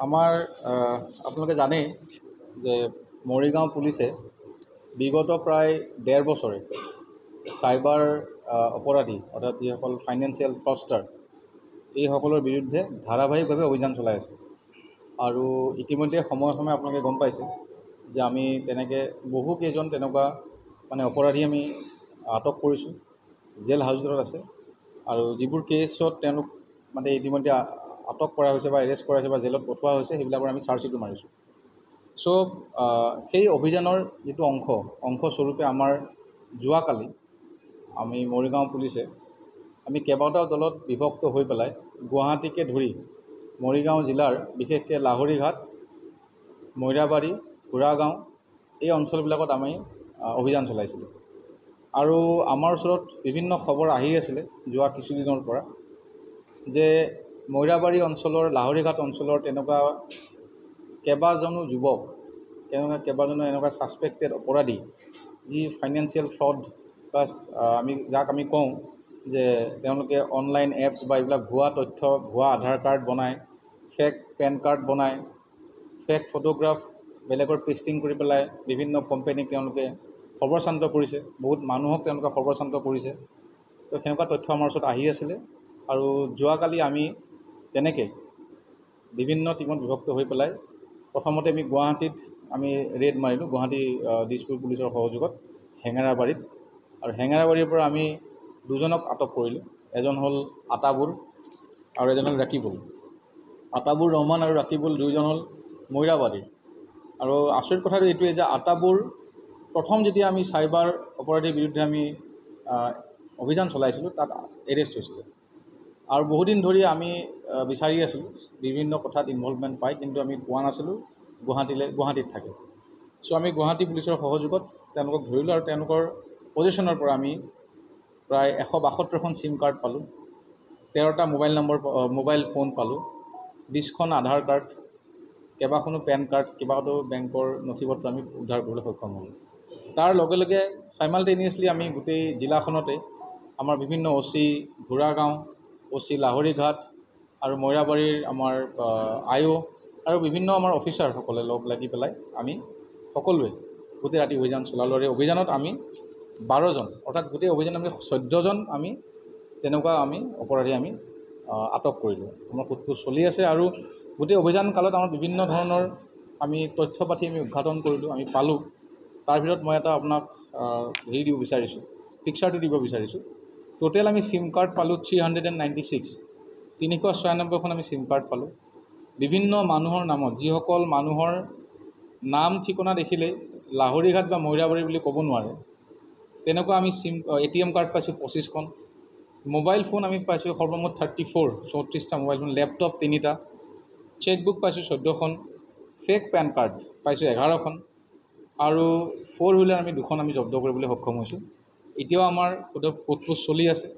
আমাৰ আপোনালোকে জানেই যে মৰিগাঁও পুলিচে বিগত প্ৰায় ১.৫ বছৰে চাইবাৰ অপৰাধী অৰ্থাৎ যিসকল ফাইনেন্সিয়েল ফ্ৰডষ্টাৰ এইসকলৰ বিৰুদ্ধে ধাৰাবাহিকভাৱে অভিযান চলাই আছে। আৰু ইতিমধ্যে সময়ে সময়ে আপোনালোকে গম পাইছে যে আমি তেনেকৈ বহুকেইজন তেনেকুৱা অপৰাধী আমি আটক কৰিছোঁ, জেল হাজতত আছে। আৰু যিবোৰ কেছত তেওঁলোক ইতিমধ্যে আটক কৰা হৈছে বা এৰেষ্ট কৰা হৈছে বা জেলত পঠোৱা হৈছে সেইবিলাকৰ আমি চাৰ্জশ্বিটো মাৰিছোঁ। চ' সেই অভিযানৰ যিটো অংশস্বৰূপে আমাৰ যোৱাকালি আমি মৰিগাঁও পুলিচে আমি কেইবাটাও দলত বিভক্ত হৈ পেলাই গুৱাহাটীকে ধৰি মৰিগাঁও জিলাৰ বিশেষকৈ লাহৰীঘাট, মৈৰাবাৰী, ঘোঁৰাগাঁও এই অঞ্চলবিলাকত আমি অভিযান চলাইছিলোঁ। আৰু আমাৰ ওচৰত বিভিন্ন খবৰ আহি আছিলে যোৱা কিছুদিনৰ পৰা যে মৈৰাবাৰী অঞ্চলৰ, লাহৰীঘাট অঞ্চলৰ তেনেকুৱা কেইবাজনো যুৱক, কেইবাজনো এনেকুৱা ছাছপেক্টেড অপৰাধী যি ফাইনেন্সিয়েল ফ্ৰড প্লাছ যাক আমি কওঁ যে তেওঁলোকে অনলাইন এপছ বা এইবিলাক ভুৱা তথ্য, ভুৱা আধাৰ কাৰ্ড বনায়, ফেক পেন কাৰ্ড বনায়, ফেক ফটোগ্ৰাফ বেলেগৰ পেষ্টিং কৰি পেলাই বিভিন্ন কোম্পানীক তেওঁলোকে সৰ্বশ্ৰান্ত কৰিছে, বহুত মানুহক তেওঁলোকে সৰ্বশ্ৰান্ত কৰিছে। তো সেনেকুৱা তথ্য আমাৰ ওচৰত আহি আছিলে। আৰু যোৱাকালি আমি তেনেকৈ বিভিন্ন টীমত বিভক্ত হৈ পেলাই প্ৰথমতে আমি গুৱাহাটীত ৰেড মাৰিলোঁ, গুৱাহাটী দিছপুৰ পুলিচৰ সহযোগত হেঙেৰাবাৰীত। আৰু হেঙেৰাবাৰীৰ পৰা আমি দুজনক আটক কৰিলোঁ। এজন হ'ল আতাবুৰ আৰু এজন হ'ল ৰাকিবুল। আতাবুৰ ৰহমান আৰু ৰাকিবুল দুয়োজন হ'ল মৈৰাবাৰীৰ। আৰু আচৰিত কথাটো এইটোৱে যে আতাবুৰ প্ৰথম যেতিয়া আমি চাইবাৰ অপৰাধীৰ বিৰুদ্ধে আমি অভিযান চলাইছিলোঁ তাত এৰেষ্ট হৈছিলে। আৰু বহুদিন ধৰি আমি বিচাৰি আছিলোঁ, বিভিন্ন কথাত ইনভলভমেণ্ট পাই, কিন্তু আমি পোৱা নাছিলোঁ। গুৱাহাটীত থাকে। চ' আমি গুৱাহাটী পুলিচৰ সহযোগত তেওঁলোকক ধৰিলোঁ আৰু তেওঁলোকৰ পজিশ্যনৰ পৰা আমি প্ৰায় ১৭২খন চিম কাৰ্ড পালোঁ, 13টা মোবাইল ফোন পালোঁ, 20খন আধাৰ কাৰ্ড, কেইবাখনো পেন কাৰ্ড, কেইবাটাও বেংকৰ নথি পত্ৰ আমি উদ্ধাৰ কৰিবলৈ সক্ষম হ'লোঁ। তাৰ লগে লগে চাইমালটেনিয়াছলি আমি গোটেই জিলাখনতে আমাৰ বিভিন্ন OC ঘোঁৰাগাঁও, OC লাহৰীঘাট আৰু মৈৰাবাৰীৰ আমাৰ IO আৰু বিভিন্ন আমাৰ অফিচাৰসকলে লগ লাগি পেলাই আমি সকলোৱে গোটেই ৰাতি অভিযান চলালোঁ। আৰু এই অভিযানত আমি 12জন, অৰ্থাৎ গোটেই অভিযানত আমি 14জন তেনেকুৱা অপৰাধী আমি আটক কৰিলোঁ। আমাৰ সোধপোছ চলি আছে আৰু গোটেই অভিযান কালত আমাৰ বিভিন্ন ধৰণৰ আমি তথ্য পাতি আমি উদ্ঘাটন কৰিলোঁ, আমি পালোঁ। তাৰ ভিতৰত মই এটা আপোনাক দিব বিচাৰিছোঁ, পিকচাৰটো দিব বিচাৰিছোঁ। টোটেল আমি চিম কাৰ্ড পালোঁ 396, 396খন আমি চিম কাৰ্ড পালোঁ। বিভিন্ন মানুহৰ নামত, যিসকল মানুহৰ নাম ঠিকনা দেখিলেই লাহৰীঘাট বা মৈৰাবাৰী বুলি ক'ব নোৱাৰে, তেনেকুৱা আমি ATM কাৰ্ড পাইছোঁ 25খন। মোবাইল ফোন আমি পাইছোঁ সৰ্বমুঠ 34টা মোবাইল ফোন, লেপটপ 3টা, চেকবুক পাইছোঁ 14খন, ফেক পেন কাৰ্ড পাইছোঁ 11খন, আৰু 4 হুইলাৰ আমি 2খন আমি জব্দ কৰিবলৈ সক্ষম হৈছোঁ। এতিয়াও আমাৰ সোধপোছ চলি আছে।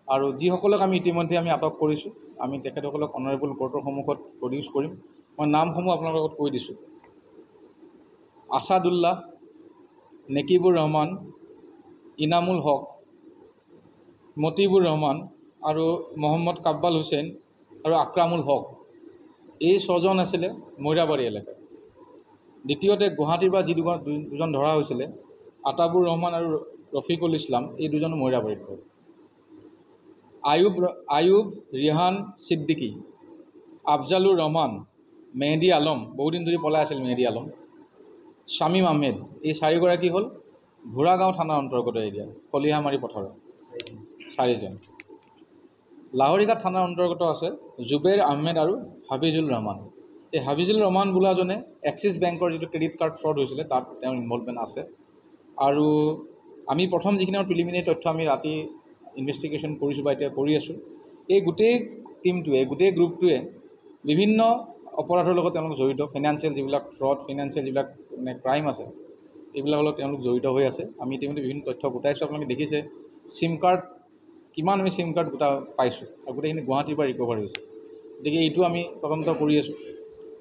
আৰু যিসকলক আমি ইতিমধ্যে আটক কৰিছোঁ, আমি তেখেতসকলক অনাৰেবল কোৰ্টৰ সন্মুখত প্ৰডিউচ কৰিম। মই নামসমূহ আপোনালোকৰ লগত কৈ দিছোঁ: আছাদুল্লাহ, নেকিবুৰ ৰহমান, ইনামুল হক, মতিবুৰ ৰহমান আৰু মহম্মদ কাব্বাল হুছেইন আৰু আকৰামুল হক। এই 6জন আছিলে মৈৰাবাৰী এলেকাৰ। দ্বিতীয়তে গুৱাহাটীৰ পৰা যি দুজন ধৰা হৈছিলে, আতাবুৰ ৰহমান আৰু ৰফিকুল ইছলাম, এই দুজনো মৈৰাবাৰীত পৰে। আয়ুব ৰিহান ছিদ্দিকী, আফজালুৰ ৰহমান, মেহেদী আলম, বহুদিন ধৰি পলাই আছিল মেহেদী আলম, শামীম আহমেদ, এই 4গৰাকী হ'ল ঘোঁৰাগাঁও থানাৰ অন্তৰ্গত এৰিয়া, খলিহামাৰী পথাৰৰ 4জন। লাহৰীঘাট থানাৰ অন্তৰ্গত আছে জুবেৰ আহমেদ আৰু হাফিজুল ৰহমান। এই হাফিজুল ৰহমান বোলাজনে এক্সিছ বেংকৰ যিটো ক্ৰেডিট কাৰ্ড ফ্ৰড হৈছিলে তাত তেওঁৰ ইনভলভমেণ্ট আছে। আৰু আমি প্ৰথম যিখিনি আমাৰ প্ৰিলিমিনেৰী তথ্য আমি ৰাতি ইনভেষ্টিগেশ্যন কৰিছোঁ বা এতিয়া কৰি আছোঁ, এই গোটেই টীমটোৱে, গোটেই গ্ৰুপটোৱে বিভিন্ন অপৰাধৰ লগত তেওঁলোক জড়িত। ফাইনেন্সিয়েল যিবিলাক ফ্ৰড, ফাইনেন্সিয়েল যিবিলাক ক্ৰাইম আছে, এইবিলাকৰ লগত তেওঁলোক জড়িত হৈ আছে। আমি ইতিমধ্যে বিভিন্ন তথ্য গোটাইছোঁ। আপোনালোকে দেখিছে চিম কাৰ্ড, কিমান আমি চিম কাৰ্ড পাইছোঁ, আৰু গোটেইখিনি গুৱাহাটীৰ পৰা ৰিকভাৰ হৈছে। গতিকে এইটো আমি তদন্ত কৰি আছোঁ।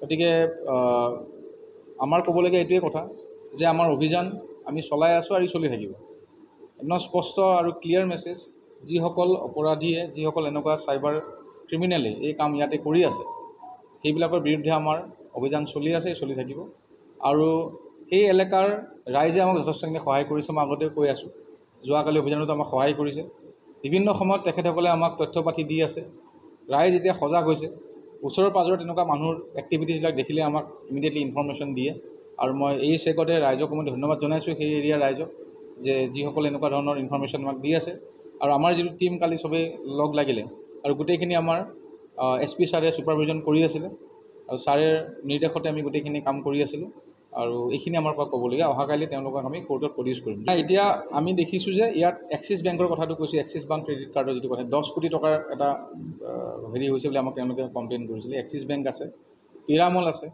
গতিকে আমাৰ ক'বলগীয়া এইটোৱে কথা যে আমাৰ অভিযান আমি চলাই আছোঁ আৰু চলি থাকিব। একদম স্পষ্ট আৰু ক্লিয়াৰ মেছেজ, যিসকল অপৰাধীয়ে, যিসকল এনেকুৱা চাইবাৰ ক্ৰিমিনেলে এই কাম ইয়াতে কৰি আছে, সেইবিলাকৰ বিৰুদ্ধে আমাৰ অভিযান চলি আছে, চলি থাকিব। আৰু সেই এলেকাৰ ৰাইজে আমাক যথেষ্টখিনি সহায় কৰিছে। মই আগতেও কৈ আছোঁ, যোৱাকালি অভিযানতো আমাক সহায় কৰিছে। বিভিন্ন সময়ত তেখেতসকলে আমাক তথ্য পাতি দি আছে। ৰাইজ এতিয়া সজাগ হৈছে। ওচৰৰ পাজৰৰ তেনেকুৱা মানুহৰ এক্টিভিটিছবিলাক দেখিলে আমাক ইমিডিয়েটলি ইনফৰ্মেশ্যন দিয়ে। আৰু মই এই চেগতে ৰাইজক মই ধন্যবাদ জনাইছোঁ, সেই এৰিয়াৰ ৰাইজক, যে যিসকলে এনেকুৱা ধৰণৰ ইনফৰ্মেশ্যন আমাক দি আছে। আৰু আমাৰ যিটো টীম কালি চবেই লগ লাগিলে আৰু গোটেইখিনি আমাৰ SP ছাৰে ছুপাৰভিজন কৰি আছিলে, আৰু ছাৰে নিৰ্দেশতে আমি গোটেইখিনি কাম কৰি আছিলোঁ। আৰু এইখিনি আমাৰ পৰা ক'বলগীয়া। অহাকালি তেওঁলোকক আমি কোৰ্টত প্ৰডিউচ কৰিম। এতিয়া আমি দেখিছোঁ যে ইয়াত এক্সিছ বেংকৰ কথাটো কৈছোঁ, এক্সিছ বেংক ক্ৰেডিট কাৰ্ডৰ যিটো কথা 10 কোটি টকাৰ এটা হেৰি হৈছে বুলি আমাক তেওঁলোকে কমপ্লেইন কৰিছিলে। এক্সিছ বেংক আছে, পিৰামল আছে।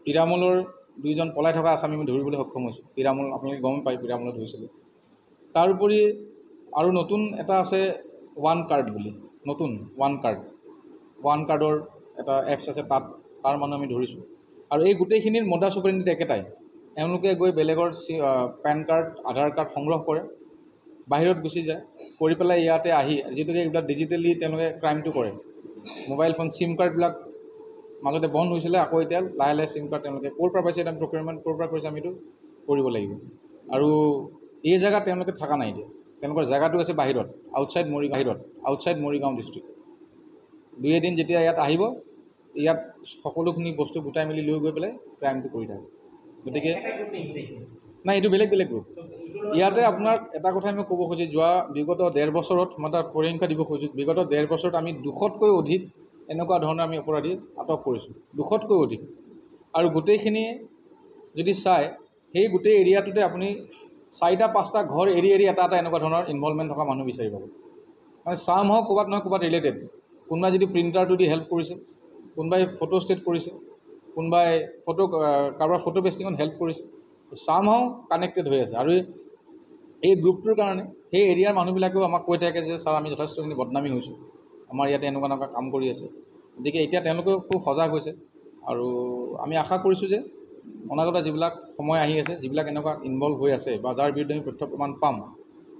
পিৰামলৰ 2জন পলাই থকা আসামী আমি ধৰিবলৈ সক্ষম হৈছোঁ। পিৰামল আপোনালোকে গম পায়, পিৰামলত ধৰিছিলোঁ। তাৰোপৰি আৰু নতুন এটা আছে ওৱান কাৰ্ড বুলি, নতুন ওৱান কাৰ্ডৰ এটা এপছ আছে, তাৰ মানুহ আমি ধৰিছোঁ। আৰু এই গোটেইখিনিৰ মডাছ অপাৰেণ্ডি একেটাই। এওঁলোকে গৈ বেলেগৰ পেন কাৰ্ড, আধাৰ কাৰ্ড সংগ্ৰহ কৰে, বাহিৰত গুচি যায়, কৰি পেলাই ইয়াতে আহি, যিহেতুকে এইবিলাক ডিজিটেলি তেওঁলোকে ক্ৰাইমটো কৰে। মোবাইল ফোন চিম কাৰ্ডবিলাক মাজতে বন্ধ হৈছিলে, আকৌ এতিয়া লাহে লাহে চিম কাৰ্ড তেওঁলোকে ক'ৰ পৰা পাইছে, এটা প্ৰকিউৰমেণ্ট ক'ৰ পৰা কৰিছে, আমিতো কৰিব লাগিব। আৰু এই জেগাত তেওঁলোকে থকা নাই। এতিয়া তেওঁলোকৰ জেগাটো আছে বাহিৰত, আউটছাইড মৰিগাঁও ডিষ্ট্ৰিক্ট। 2 এদিন যেতিয়া ইয়াত আহিব, ইয়াত সকলোখিনি বস্তু গোটাই মেলি লৈ গৈ পেলাই ক্ৰাইমটো কৰি থাকে। গতিকে নাই, এইটো বেলেগ গ্ৰুপ। ইয়াতে আপোনাৰ এটা কথাই মই ক'ব খুজিছোঁ, বিগত 1.5 বছৰত মই তাত পৰিসংখ্যা দিব খুজিছোঁ। বিগত 1.5 বছৰত আমি 200তকৈ অধিক এনেকুৱা ধৰণৰ আমি অপৰাধী আটক কৰিছোঁ, 200তকৈ অধিক। আৰু গোটেইখিনি যদি চায়, সেই গোটেই এৰিয়াটোতে আপুনি 4-5টা ঘৰ এৰি এটা এনেকুৱা ধৰণৰ ইনভলভমেণ্ট থকা মানুহ বিচাৰি পাব। মানে চাম হওক ক'ৰবাত নহয় ক'ৰবাত ৰিলেটেড। কোনোবাই যদি প্ৰিণ্টাৰটো দি হেল্প কৰিছে, কোনোবাই ফটো ষ্টেট কৰিছে, কোনোবাই কাৰোবাৰ ফটো পেষ্টিঙত হেল্প কৰিছে, চাম হওক কানেক্টেড হৈ আছে। আৰু এই গ্ৰুপটোৰ কাৰণে সেই এৰিয়াৰ মানুহবিলাকেও আমাক কৈ থাকে যে ছাৰ, আমি যথেষ্টখিনি বদনামী হৈছোঁ, আমাৰ ইয়াতে এনেকুৱা কাম কৰি আছে। গতিকে এতিয়া তেওঁলোকেও খুব সজাগ হৈছে। আৰু আমি আশা কৰিছোঁ যে অনাগত যিবিলাক সময় আহি আছে, যিবিলাক এনেকুৱা ইনভলভ হৈ আছে বা যাৰ বিৰুদ্ধে আমি তথ্য প্ৰমাণ পাম,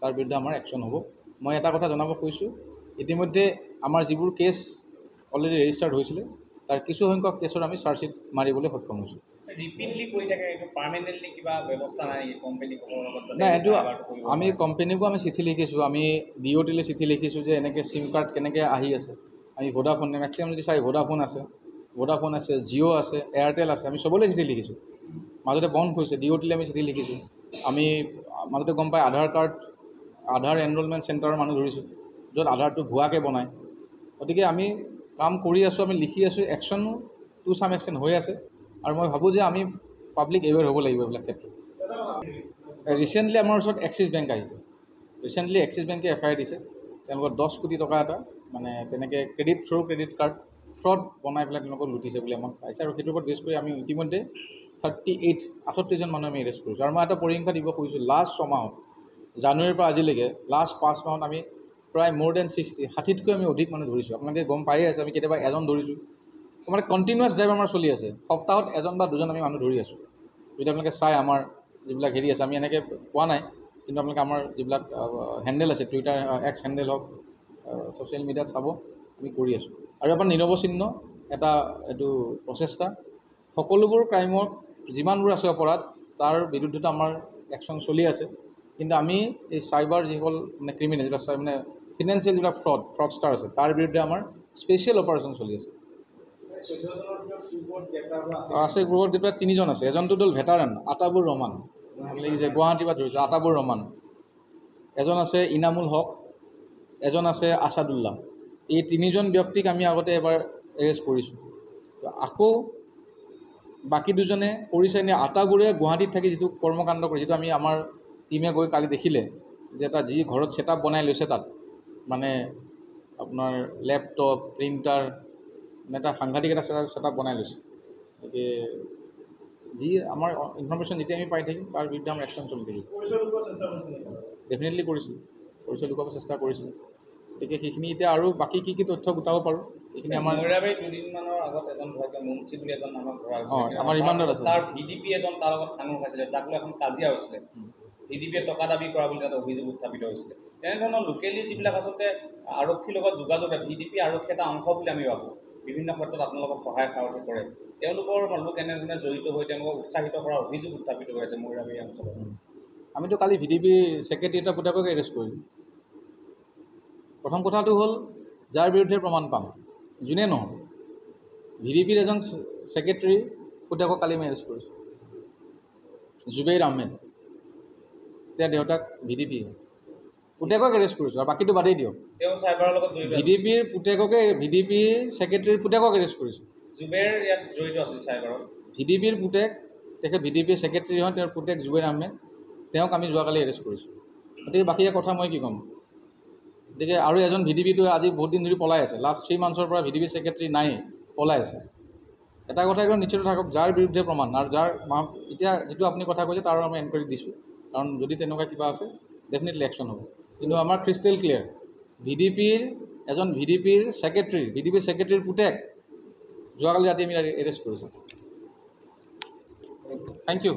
তাৰ বিৰুদ্ধে আমাৰ একশ্যন হ'ব। মই এটা কথা জনাব কৈছোঁ, ইতিমধ্যে আমাৰ যিবোৰ কেছ অলৰেডি ৰেজিষ্টাৰ্ড হৈছিলে, তাৰ কিছুসংখ্যক কেছৰ আমি চাৰ্জশ্বিট মাৰিবলৈ সক্ষম হৈছোঁ। নাই, এইটো আমি কোম্পেনীকো আমি চিঠি লিখিছোঁ, আমি DOTলৈ চিঠি লিখিছোঁ যে এনেকৈ চিম কাৰ্ড কেনেকৈ আহি আছে। আমি ভোডাফোন, মেক্সিমাম যদি চাই ভোডাফোন আছে, জিঅ' আছে, এয়াৰটেল আছে, আমি চবলৈ চিঠি লিখিছোঁ। মাজতে বন্ধ হৈছে, DOTলৈ আমি চিঠি লিখিছোঁ। আমি মাজতে গম পাই আধাৰ এনৰোলমেণ্ট চেণ্টাৰৰ মানুহ ধৰিছোঁ, য'ত আধাৰটো ভুৱাকৈ বনায়। গতিকে আমি কাম কৰি আছোঁ, আমি লিখি আছোঁ, একশ্যনো টু চাম এক্সটেণ্ট হৈ আছে। আৰু মই ভাবোঁ যে আমি পাব্লিক এৱেৰ হ'ব লাগিব এইবিলাক ক্ষেত্ৰত। ৰিচেণ্টলি আমাৰ ওচৰত এক্সিছ বেংক আহিছে। ৰিচেণ্টলি এক্সিছ বেংকে FIR দিছে। তেওঁলোকৰ 10 কোটি টকা এটা মানে তেনেকৈ ক্ৰেডিট কাৰ্ড ফ্ৰড বনাই পেলাই তেওঁলোকক লুটিছে বুলি আমাক পাইছে। আৰু সেইটোৰ ওপৰত বেছ কৰি আমি ইতিমধ্যে 38জন মানুহ আমি এৰেষ্ট কৰিছোঁ। আৰু মই এটা পৰিসংখ্যা দিব খুজিছোঁ, লাষ্ট 6 মাহত, জানুৱাৰীৰ পৰা আজিলৈকে লাষ্ট 5 মাহত আমি প্ৰায় more than 60তকৈ আমি অধিক মানুহ ধৰিছোঁ। আপোনালোকে গম পায়েই আছে, আমি কেতিয়াবা এজন ধৰিছোঁ। মানে কণ্টিনিউৱাছ ড্ৰাইভ আমাৰ চলি আছে। সপ্তাহত 1 বা 2জন আমি মানুহ ধৰি আছোঁ। যদি আপোনালোকে চাই আমাৰ যিবিলাক হেৰি আছে, আমি এনেকৈ পোৱা নাই, কিন্তু আপোনালোকে আমাৰ যিবিলাক হেণ্ডেল আছে, টুইটাৰ X হেণ্ডেল হওক, ছ'চিয়েল মিডিয়াত চাব, আমি কৰি আছোঁ। আৰু এবাৰ নিৰৱচ্ছিন্ন এটা এইটো প্ৰচেষ্টা, সকলোবোৰ ক্ৰাইমত যিমানবোৰ আছে অপৰাধ, তাৰ বিৰুদ্ধে আমাৰ একশ্যন চলি আছে। কিন্তু আমি এই চাইবাৰ যিসকল মানে ক্ৰিমিনেল, যিবিলাক মানে ফিনেন্সিয়েল যিবিলাক ফ্ৰডষ্টাৰ আছে, তাৰ বিৰুদ্ধে আমাৰ স্পেচিয়েল অপাৰেশ্যন চলি আছে। গ্ৰুপত গ্ৰেপ্তাৰ 3জন আছে। এজনটো হ'ল ভেটাৰান, আতাবুৰ ৰহমান, যে গুৱাহাটীৰ পৰা ধৰিছোঁ, আতাবুৰ ৰহমান। এজন আছে ইনামুল হক, এজন আছে আছাদুল্লাহ। এই 3জন ব্যক্তিক আমি আগতে এবাৰ এৰেষ্ট কৰিছোঁ। আকৌ বাকী 2জনে কৰিছে নে? আটাগুৰে গুৱাহাটীত থাকি যিটো কৰ্মকাণ্ড কৰে, যিটো আমি আমাৰ টিমে গৈ কালি দেখিলে, যে এটা যি ঘৰত ছেটআপ বনাই লৈছে, তাত মানে আপোনাৰ লেপটপ, প্ৰিণ্টাৰ, মানে এটা সাংঘাতিক এটা ছেটআপ বনাই লৈছে। গতিকে যি আমাৰ ইনফৰ্মেশ্যন যেতিয়া আমি পাই থাকিম, তাৰ বিৰুদ্ধে আমাৰ একশ্যন চলি থাকিব। ডেফিনেটলি কৰিছিলোঁ, পৰিচয় লুকুৱাব চেষ্টা কৰিছিলোঁ। গতিকে সেইখিনি এতিয়া আৰু বাকী কি তথ্য গোটাব পাৰোঁ, এইখিনি আমাৰ 2দিনমানৰ আগত এজন মুন্সি বুলি এজন মানুহক ধৰা হৈছিলে। আমাৰ ৰিমাণ্ডত আছে। তাৰ VDP এজন তাৰ লগত সাঙুৰ খাইছিলে, যাক লৈ এখন কাজিয়া হৈছিলে। VDPয়ে টকা দাবী কৰা বুলি এটা অভিযোগ উত্থাপিত হৈছিলে। তেনেধৰণৰ লোকেলি যিবিলাক আচলতে আৰক্ষীৰ লগত যোগাযোগ, VDP আৰক্ষী এটা অংশ বুলি আমি ভাবোঁ। বিভিন্ন ক্ষেত্ৰত আপোনালোকক সহায় সাৰথি কৰে তেওঁলোকৰ লোক এনেধৰণে জড়িত হৈ তেওঁলোকক উৎসাহিত কৰাৰ অভিযোগ উত্থাপিত হৈ আছে মৰিগাঁও এই অঞ্চলত আমিতো কালি VDP ছেক্ৰেটেৰিয়েটৰ পুতেকক এৰেষ্ট কৰিলোঁ প্ৰথম কথাটো হ'ল যাৰ বিৰুদ্ধে প্ৰমাণ পাম যোনে নহওক VDPৰ এজন ছেক্ৰেটেৰী পুতেকক কালি মই এৰেষ্ট কৰিছোঁ জুবেইৰ আহমেদ তেওঁৰ দেউতাক VDP পুতেকক এৰেষ্ট কৰিছোঁ আৰু বাকীটো বাদেই দিয়ক তেওঁ চাইবাৰৰ লগত জড়িত VDPৰ পুতেককে VDP ছেক্ৰেটেৰীৰ পুতেকক এৰেষ্ট কৰিছোঁ জুবেৰ ইয়াত জড়িত আছিল চাইবাৰত VDPৰ পুতেক তেখেত VDP ছেক্ৰেটেৰী হয় তেওঁৰ পুতেক জুবেইৰ আহমেদ তেওঁক আমি যোৱাকালি এৰেষ্ট কৰিছোঁ গতিকে বাকী কথা মই কি ক'ম গতিকে আৰু এজন VDPটো আজি বহুত দিন ধৰি পলাই আছে লাষ্ট 3 মান্থছৰ পৰা VDP ছেক্ৰেটেৰী নাই পলাই আছে এটা কথা একদম নিশ্চিত থাকক যাৰ বিৰুদ্ধে প্ৰমাণ আৰু যাৰ এতিয়া যিটো আপুনি কথা কৈছে তাৰ আমি এনকুৱাৰী দিছোঁ কাৰণ যদি তেনেকুৱা কিবা আছে ডেফিনেটলি একশ্যন হ'ব কিন্তু আমাৰ ক্ৰিষ্টেল ক্লিয়াৰ এজন VDPৰ ছেক্ৰেটেৰী VDP ছেক্ৰেটেৰীৰ পুতেক যোৱাকালি ৰাতি আমি এৰেষ্ট কৰিছোঁ থেংক ইউ